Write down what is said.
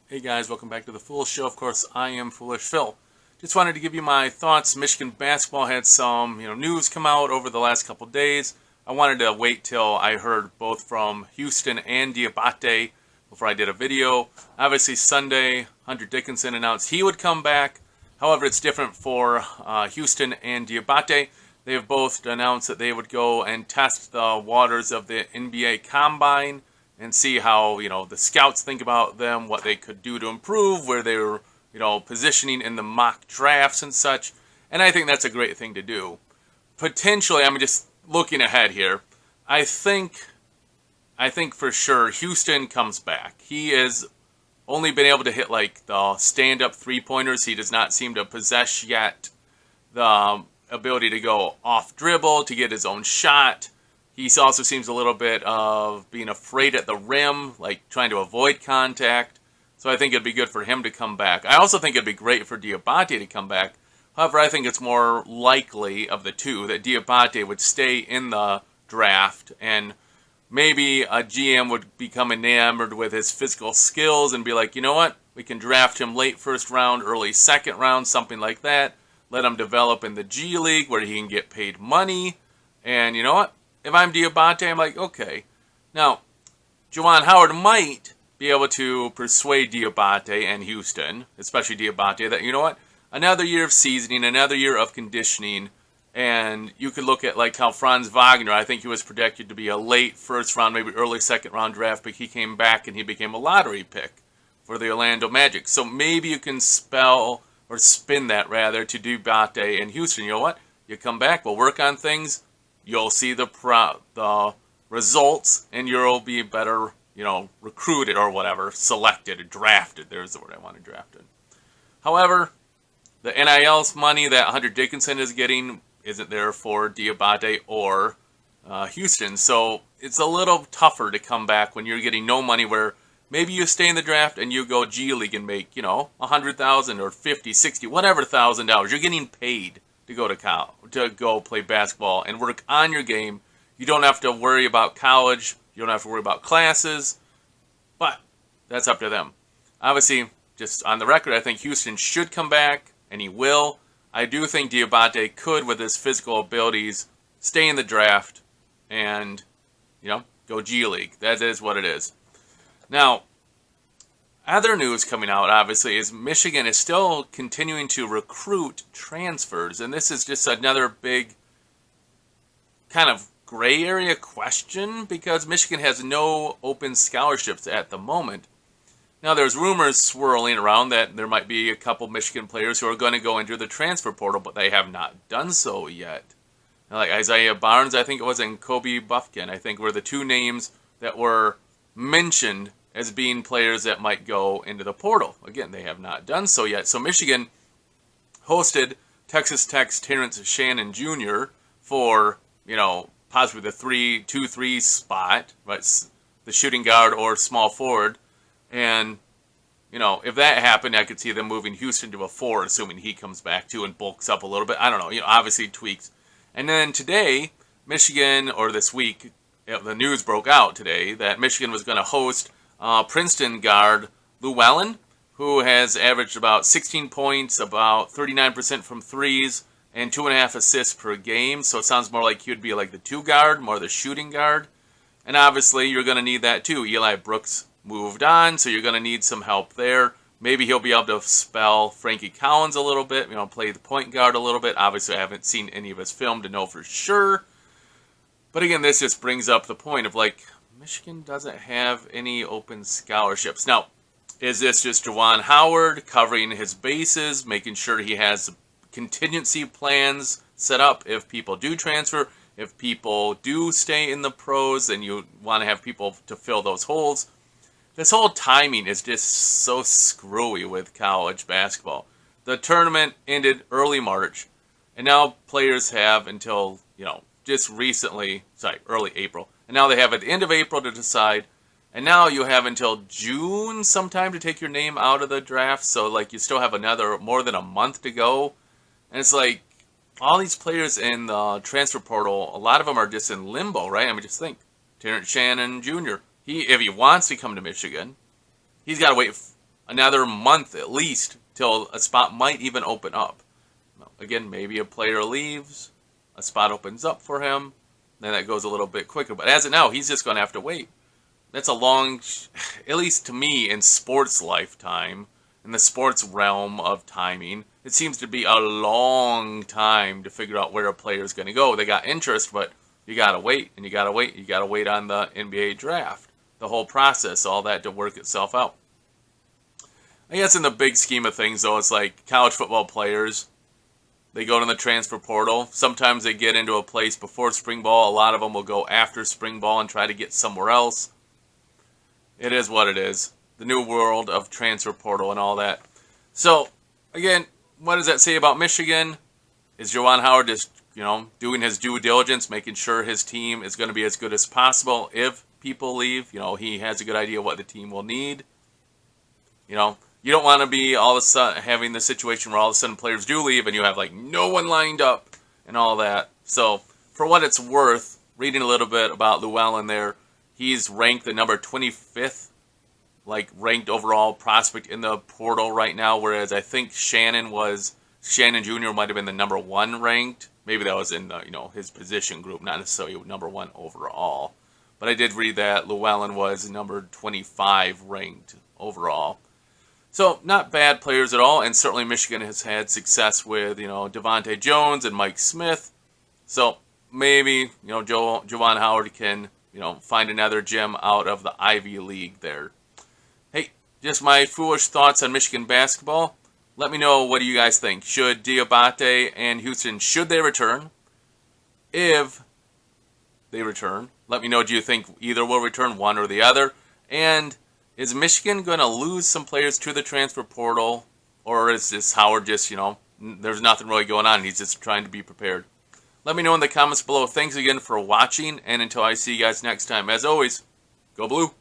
Hey guys, welcome back to the Foolish Show. Of course, I am Foolish Phil. Just wanted to give you my thoughts. Michigan basketball had some, news come out over the last couple days. I wanted to wait till I heard both from Houstan and Diabate before I did a video. Obviously, Sunday, Hunter Dickinson announced he would come back. However, it's different for Houstan and Diabate. They have both announced that they would go and test the waters of the NBA Combine and see how, the scouts think about them, what they could do to improve, where they were, positioning in the mock drafts and such. And I think that's a great thing to do. Potentially, I'm just looking ahead here. I think for sure Houstan comes back. He has only been able to hit like the stand-up three-pointers. He does not seem to possess yet the ability to go off dribble, to get his own shot. He also seems a little bit of being afraid at the rim, like trying to avoid contact. So I think it'd be good for him to come back. I also think it'd be great for Diabate to come back. However, I think it's more likely of the two that Diabate would stay in the draft, and maybe a GM would become enamored with his physical skills and be like, you know what, we can draft him late first round, early second round, something like that. Let him develop in the G League where he can get paid money. And you know what? If I'm Diabate, I'm like, okay. Now, Juwan Howard might be able to persuade Diabate and Houstan, especially Diabate, that, you know what, another year of seasoning, another year of conditioning, and you could look at like how Franz Wagner, I think he was projected to be a late first round, maybe early second round draft pick. He came back and he became a lottery pick for the Orlando Magic. So maybe you can spin that rather to Diabate and Houstan. You know what? You come back, we'll work on things. You'll see the results, and you'll be better, recruited or whatever, selected, drafted. There's the word I wanted, drafted. However, the NIL money that Hunter Dickinson is getting isn't there for Diabate or Houstan. So it's a little tougher to come back when you're getting no money, where maybe you stay in the draft and you go G League and make, $100,000 or $50, $60, whatever $1,000. You're getting paid to go to college, to go play basketball and work on your game. You don't have to worry about college. You don't have to worry about classes. But that's up to them. Obviously, just on the record, I think Houstan should come back, and he will. I do think Diabate could, with his physical abilities, stay in the draft and, go G League. That is what it is. Now, other news coming out, obviously, is Michigan is still continuing to recruit transfers, and this is just another big kind of gray area question because Michigan has no open scholarships at the moment. Now, there's rumors swirling around that there might be a couple Michigan players who are going to go into the transfer portal, but they have not done so yet. Now, like Isaiah Barnes, I think it was, and Kobe Buffkin, I think were the two names that were mentioned as being players that might go into the portal. Again, they have not done so yet. So Michigan hosted Texas Tech's Terrence Shannon Jr. for, possibly the 2-3 spot, right? The shooting guard or small forward. And, if that happened, I could see them moving Houstan to a 4, assuming he comes back too and bulks up a little bit. I don't know, obviously tweaks. And then today, Michigan, or this week, the news broke out today that Michigan was going to host Princeton guard Llwellyen, who has averaged about 16 points, about 39% from threes, and 2.5 assists per game. So it sounds more like he would be like the 2 guard, more the shooting guard. And obviously, you're going to need that too. Eli Brooks moved on, so you're going to need some help there. Maybe he'll be able to spell Frankie Collins a little bit, play the point guard a little bit. Obviously, I haven't seen any of his film to know for sure. But again, this just brings up the point of Michigan doesn't have any open scholarships. Now, is this just Juwan Howard covering his bases, making sure he has contingency plans set up if people do transfer, if people do stay in the pros, and you want to have people to fill those holes? This whole timing is just so screwy with college basketball. The tournament ended early March, and now players have until, just recently, early April. And now they have at the end of April to decide. And now you have until June sometime to take your name out of the draft. So, you still have more than a month to go. And it's all these players in the transfer portal, a lot of them are just in limbo, right? I mean, just think. Terrence Shannon Jr., if he wants to come to Michigan, he's got to wait another month at least till a spot might even open up. Again, maybe a player leaves, a spot opens up for him, then that goes a little bit quicker. But as of now, he's just going to have to wait. That's a long, at least to me in sports lifetime, in the sports realm of timing, it seems to be a long time to figure out where a player is going to go. They got interest, but you got to wait, and you got to wait. You got to wait on the NBA draft, the whole process, all that to work itself out. I guess in the big scheme of things, though, it's like college football players. They go to the transfer portal. Sometimes they get into a place before spring ball. A lot of them will go after spring ball and try to get somewhere else. It is what it is. The new world of transfer portal and all that. So, again, what does that say about Michigan? Is Juwan Howard just, doing his due diligence, making sure his team is going to be as good as possible if people leave? He has a good idea what the team will need. You don't want to be all of a sudden having the situation where all of a sudden players do leave and you have no one lined up and all that. So for what it's worth, reading a little bit about Llwellyen there, he's ranked the number 25th, ranked overall prospect in the portal right now, whereas I think Shannon Jr. might have been the number 1 ranked. Maybe that was in his position group, not necessarily number 1 overall. But I did read that Llwellyen was number 25 ranked overall. So, not bad players at all, and certainly Michigan has had success with, Devontae Jones and Mike Smith. So, maybe, Juwan Howard can, find another gem out of the Ivy League there. Hey, just my foolish thoughts on Michigan basketball. Let me know, what do you guys think? Should Diabate and Houstan, should they return? If they return, let me know, do you think either will return, one or the other? And is Michigan going to lose some players to the transfer portal, or is this Howard just, there's nothing really going on, he's just trying to be prepared? Let me know in the comments below. Thanks again for watching, and until I see you guys next time, as always, go Blue!